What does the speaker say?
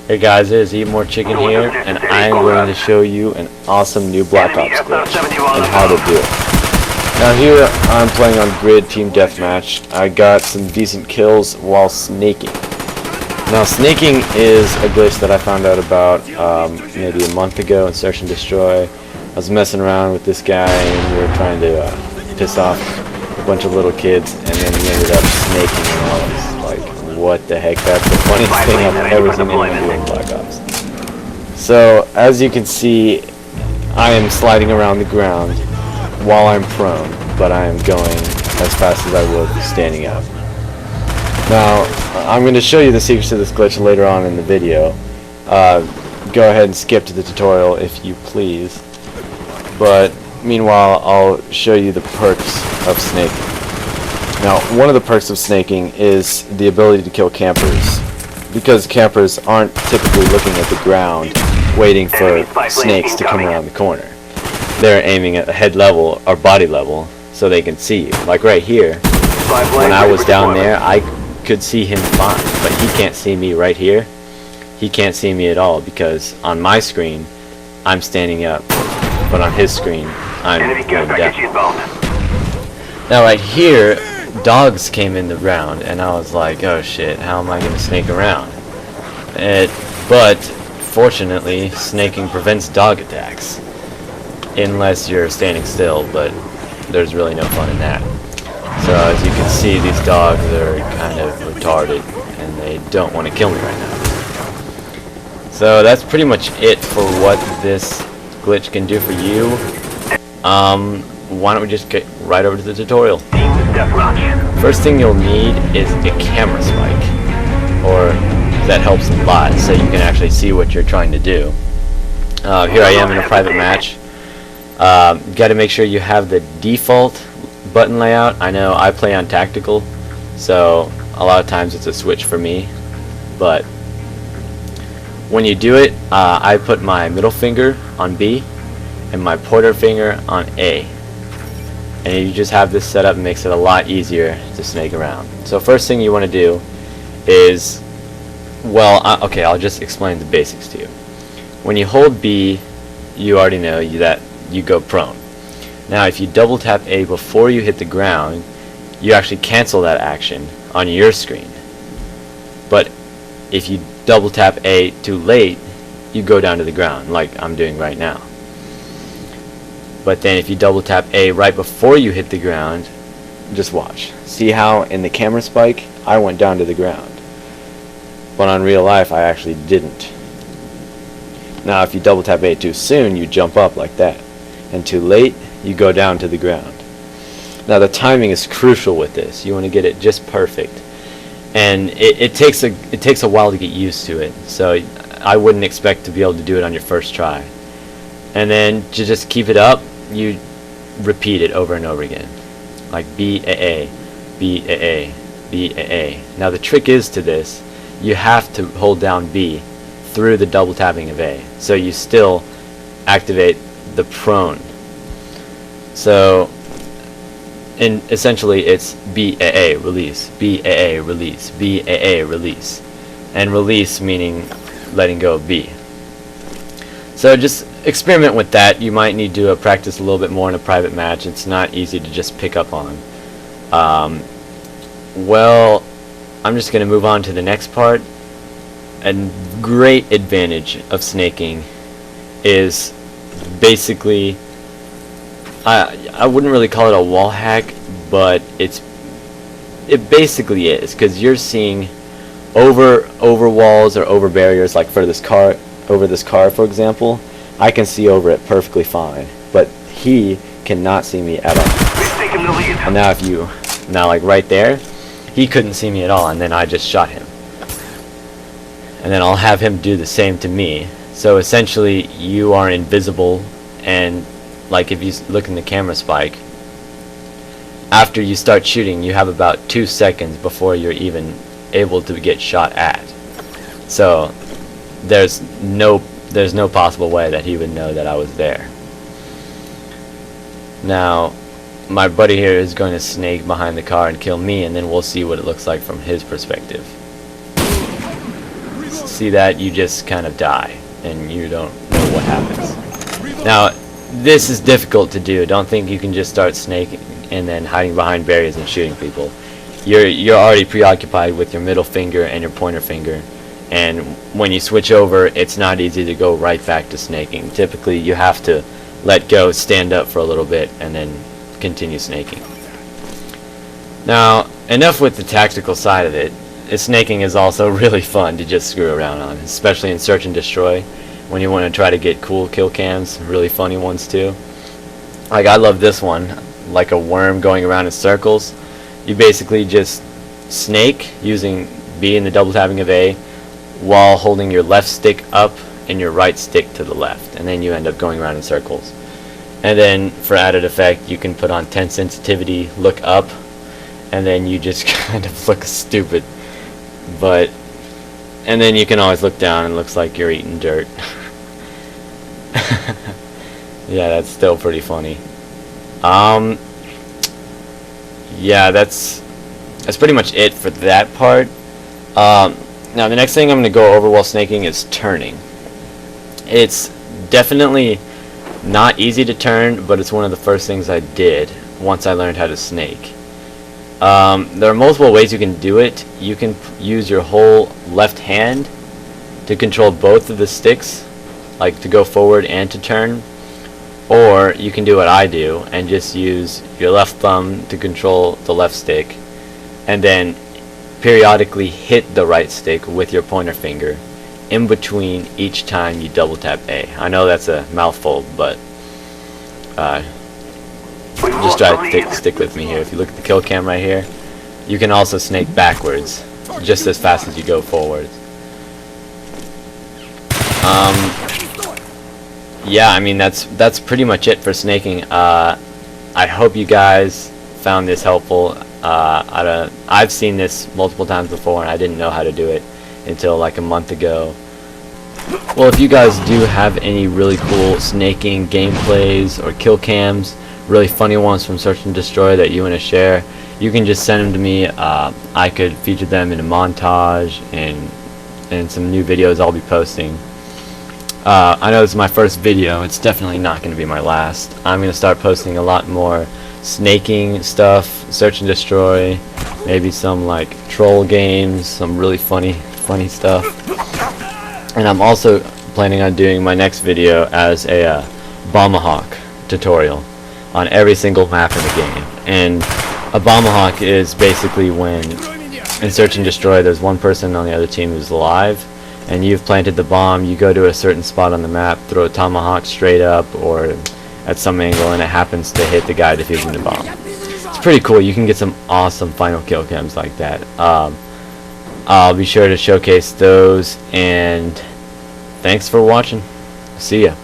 Hey guys, there's Eat More Chicken here, and I am going to show you an awesome new Black Ops glitch and how to do it. Now here I'm playing on Grid Team Deathmatch. I got some decent kills while snaking. Now snaking is a glitch that I found out about maybe a month ago in Search and Destroy. I was messing around with this guy and we were trying to piss off a bunch of little kids, and then we ended up snaking, and I was like, what the heck, that's the funniest thing I've ever seen anyone do in Black Ops. So as you can see, I am sliding around the ground while I'm prone, but I am going as fast as I would standing up. Now I'm going to show you the secrets to this glitch later on in the video. Go ahead and skip to the tutorial if you please, but meanwhile I'll show you the perks of snaking. Now, one of the perks of snaking is the ability to kill campers, because campers aren't typically looking at the ground waiting for snakes to come around the corner. They're aiming at the head level or body level so they can see you. Like right here, when I was down there, I could see him fine, but he can't see me right here. He can't see me at all because on my screen, I'm standing up, but on his screen, I'm going down. Now right here, dogs came in the round, and I was like, oh shit, how am I going to snake around? But fortunately, snaking prevents dog attacks, unless you're standing still, but there's really no fun in that. So as you can see, these dogs are kind of retarded, and they don't want to kill me right now. So that's pretty much it for what this glitch can do for you. Why don't we just get right over to the tutorial. First thing you'll need is a camera spike, or that helps a lot, so you can actually see what you're trying to do. Here I am in a private match. Got to make sure you have the default button layout. I know I play on tactical, so a lot of times it's a switch for me, but when you do it, I put my middle finger on B and my pointer finger on A. And you just have this set up, and makes it a lot easier to snake around. So first thing you want to do is, well, okay, I'll just explain the basics to you. When you hold B, you already know that you go prone. Now if you double tap A before you hit the ground, you actually cancel that action on your screen. But if you double tap A too late, you go down to the ground, like I'm doing right now. But then if you double tap A right before you hit the ground, just watch. See how in the camera spike, I went down to the ground. But on real life, I actually didn't. Now if you double tap A too soon, you jump up like that. And too late, you go down to the ground. Now the timing is crucial with this. You want to get it just perfect. And it takes a while to get used to it. So I wouldn't expect to be able to do it on your first try. And then to just keep it up, you repeat it over and over again, like B-A-A, B-A-A, B-A-A. Now the trick is to this, you have to hold down B through the double tapping of A, so you still activate the prone. So essentially it's B-A-A, release, B-A-A, release, B-A-A, release, and release meaning letting go of B. So just experiment with that. You might need to practice a little bit more in a private match. It's not easy to just pick up on. Well, I'm just going to move on to the next part. A great advantage of snaking is basically, I wouldn't really call it a wall hack, but it basically is, because you're seeing over walls or over barriers, like for this car. Over this car, for example, I can see over it perfectly fine, but he cannot see me at all. And now like right there, he couldn't see me at all, and then I just shot him. And then I'll have him do the same to me. So essentially, you are invisible, and like if you look in the camera spike, after you start shooting, you have about 2 seconds before you're even able to get shot at. So there's no possible way that he would know that I was there. Now my buddy here is going to snake behind the car and kill me, and then we'll see what it looks like from his perspective. see that, you just kind of die, and you don't know what happens. Now, this is difficult to do. Don't think you can just start snaking and then hiding behind barriers and shooting people. You're already preoccupied with your middle finger and your pointer finger, and when you switch over, it's not easy to go right back to snaking. Typically, you have to let go, stand up for a little bit, and then continue snaking. Now, enough with the tactical side of it. Snaking is also really fun to just screw around on, especially in search and destroy, when you want to try to get cool kill cams, really funny ones too. Like, I love this one, like a worm going around in circles. You basically just snake using B and the double tapping of A while holding your left stick up and your right stick to the left, and then you end up going around in circles. And then for added effect, you can put on 10 sensitivity, look up, and then you just kind of look stupid. And then you can always look down and it looks like you're eating dirt. Yeah, that's still pretty funny. Yeah, that's pretty much it for that part. Now the next thing I'm going to go over while snaking is turning. It's definitely not easy to turn, but it's one of the first things I did once I learned how to snake. There are multiple ways you can do it. You can use your whole left hand to control both of the sticks, like to go forward and to turn. Or you can do what I do and just use your left thumb to control the left stick, and then periodically hit the right stick with your pointer finger in between each time you double tap A. I know that's a mouthful, but just try to stick with me here. If you look at the kill cam right here, you can also snake backwards just as fast as you go forwards. Yeah, I mean that's pretty much it for snaking. I hope you guys found this helpful. I've seen this multiple times before and I didn't know how to do it until like a month ago. Well, if you guys do have any really cool snaking gameplays or kill cams, really funny ones from Search and Destroy that you want to share, you can just send them to me. I could feature them in a montage and some new videos I'll be posting. I know this is my first video. It's definitely not going to be my last. I'm going to start posting a lot more snaking stuff, Search and Destroy, maybe some like troll games, some really funny stuff. And I'm also planning on doing my next video as a Bombahawk tutorial on every single map in the game. And a Bombahawk is basically when in Search and Destroy there's one person on the other team who's alive, and you've planted the bomb. You go to a certain spot on the map, throw a tomahawk straight up or at some angle, and it happens to hit the guy defusing the bomb. It's pretty cool. You can get some awesome final kill cams like that. I'll be sure to showcase those, and thanks for watching. See ya.